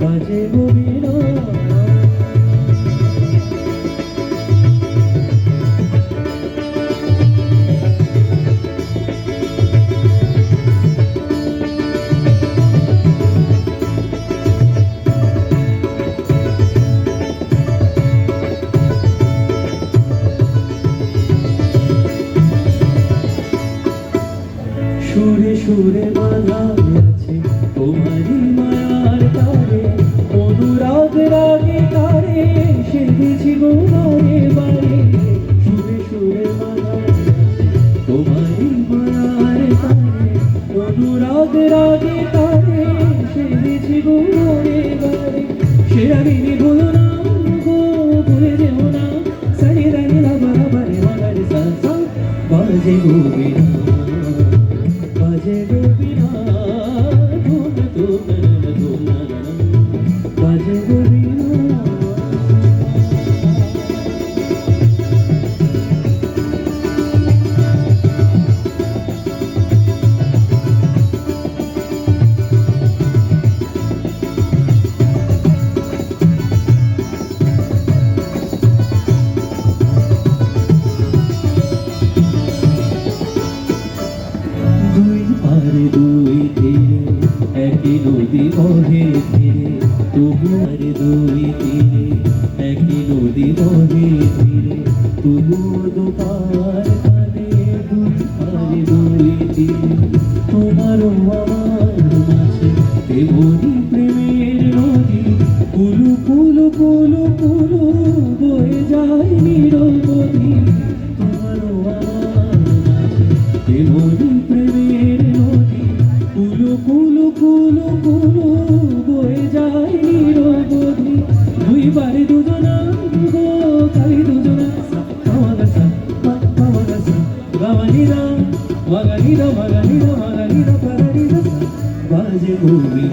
বাজে গোবিনা সুরে সুরে বাঁধা আছে তোমারই মায়ার তারে, অনুরাগ রাগে তারে সেধেছি গো বারে বারে। সুরে সুরে বাঁধা আছে তোমারই মায়ার তারে, অনুরাগ রাগে তারে সেধেছি গো বারে বারে। সেরাগিনী ভুলো না গো, ভুলে যেও না, সারি রানি লাবা বারে বারে সা সা। বাজে গোবিনা বাজে গোবিনা ধুম ধুম ধুম বাজে গোবিনা। দুই তীরে একই নদী বহে ধীরে, তবু আর দুই তীরে একই নদী বহে ধীরে, তবু দুপার কানে দুই পারে দুই তীরে। তোমারও আমার মাঝে তেমনি প্রেমের নদী, কুলু কুলু কুলু কুলু বয়ে যায় নিরবধি। তোমারও আমার মাঝে তেমনি প্রেমের নদী, কুলু কুলু কুলু কুলু বয়ে যায় নিরবধি। দুইবারে দুজনা গো কালি দুজনা সা গাওয়া সা গাওয়া সা গাওয়ানি রা মাগানি রা মাগানি রা মাগানি রা পারানি রা সা। বাজে গোবিনা